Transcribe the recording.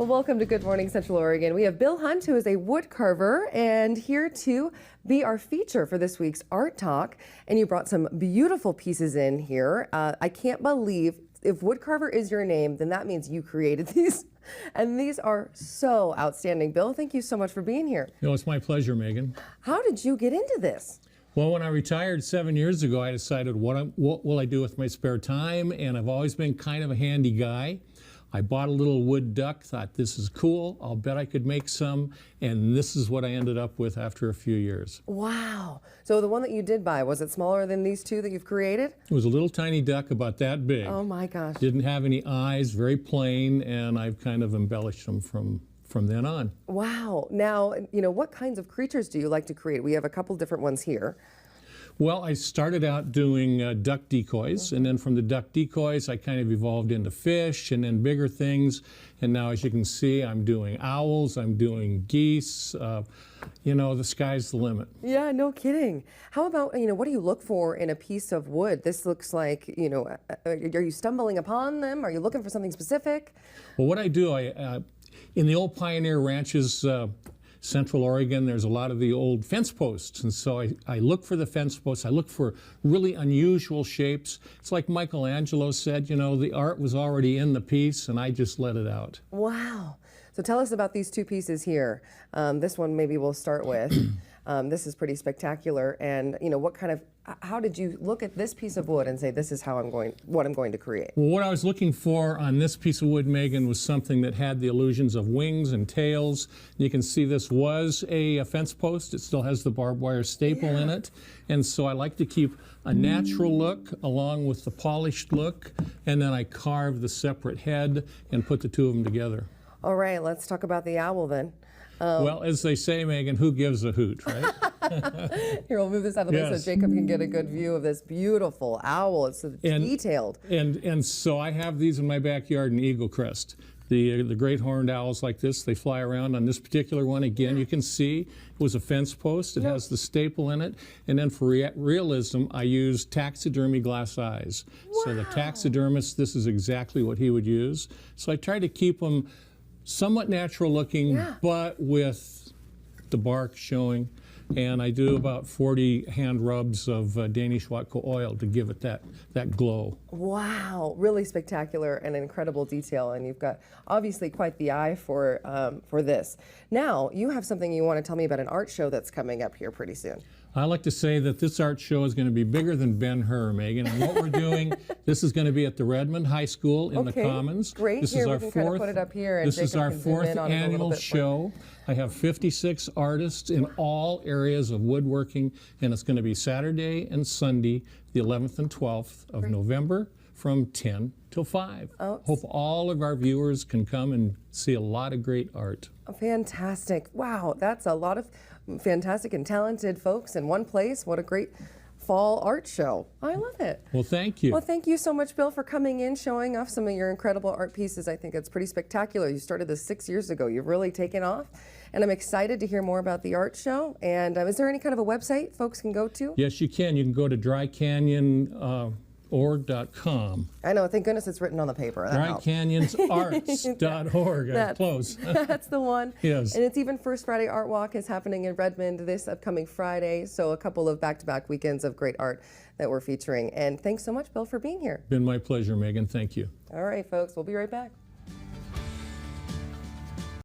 Well, welcome to Good Morning Central Oregon. We have Bill Hunt, who is a wood carver, and here to be our feature for this week's Art Talk. And you brought some beautiful pieces in here. I can't believe, if wood carver is your name, then that means you created these. And these are so outstanding. Bill, thank you so much for being here. No, it's my pleasure, Megan. How did you get into this? Well, when I retired 7 years ago, I decided what will I do with my spare time, and I've always been kind of a handy guy. I bought a little wood duck, thought this is cool, I'll bet I could make some, and this is what I ended up with after a few years. Wow. So the one that you did buy, was it smaller than these two that you've created? It was a little tiny duck about that big. Oh my gosh. Didn't have any eyes, very plain, and I've kind of embellished them from then on. Wow. Now, what kinds of creatures do you like to create? We have a couple different ones here. Well, I started out doing duck decoys, and then from the duck decoys, I kind of evolved into fish and then bigger things. And now, as you can see, I'm doing owls, I'm doing geese. The sky's the limit. Yeah, no kidding. How about, what do you look for in a piece of wood? This looks like, are you stumbling upon them? Are you looking for something specific? Well, what I do, in the old pioneer ranches, Central Oregon, there's a lot of the old fence posts, and so I look for the fence posts. I look for really unusual shapes. It's like Michelangelo said, the art was already in the piece, and I just let it out. Wow. So tell us about these two pieces here. This one maybe we'll start with. This is pretty spectacular, and how did you look at this piece of wood and say, this is what I'm going to create? Well, what I was looking for on this piece of wood, Megan, was something that had the illusions of wings and tails. You can see this was a fence post. It still has the barbed wire staple in it, and so I like to keep a natural look along with the polished look, and then I carve the separate head and put the two of them together. All right, let's talk about the owl then. Well, as they say, Megan, who gives a hoot, right? Here, we'll move this out of the way so Jacob can get a good view of this beautiful owl. It's detailed. And so I have these in my backyard in Eagle Crest. The great horned owls like this, they fly around. On this particular one, again, you can see it was a fence post. It has the staple in it. And then for realism, I use taxidermy glass eyes. Wow. So the taxidermist, this is exactly what he would use. So I try to keep them somewhat natural looking, but with the bark showing. And I do about 40 hand rubs of Danish Watco oil to give it that glow. Wow, really spectacular and incredible detail. And you've got obviously quite the eye for this. Now, you have something you want to tell me about, an art show that's coming up here pretty soon. I like to say that this art show is going to be bigger than Ben-Hur, Megan. And what we're doing, this is going to be at the Redmond High School in the Commons. Great. This Here, is we our can fourth, kind of put it up here. And this is our fourth annual show. I have 56 artists in all areas of woodworking, and it's going to be Saturday and Sunday, the 11th and 12th of November, from 10 till 5. Hope all of our viewers can come and see a lot of great art. Fantastic. Wow, that's a lot of fantastic and talented folks in one place. What a great fall art show. I love it. Well, thank you. Well, thank you so much, Bill, for coming in, showing off some of your incredible art pieces. I think it's pretty spectacular. You started this 6 years ago. You've really taken off, and I'm excited to hear more about the art show. And is there any kind of a website folks can go to? Yes, you can. You can go to drycanyonorg.com. I know, thank goodness it's written on the paper. Drycanyonsarts.org. Close. That's the one. Yes. And it's even First Friday Art Walk is happening in Redmond this upcoming Friday. So a couple of back-to-back weekends of great art that we're featuring. And thanks so much, Bill, for being here. Been my pleasure, Megan. Thank you. All right, folks, we'll be right back.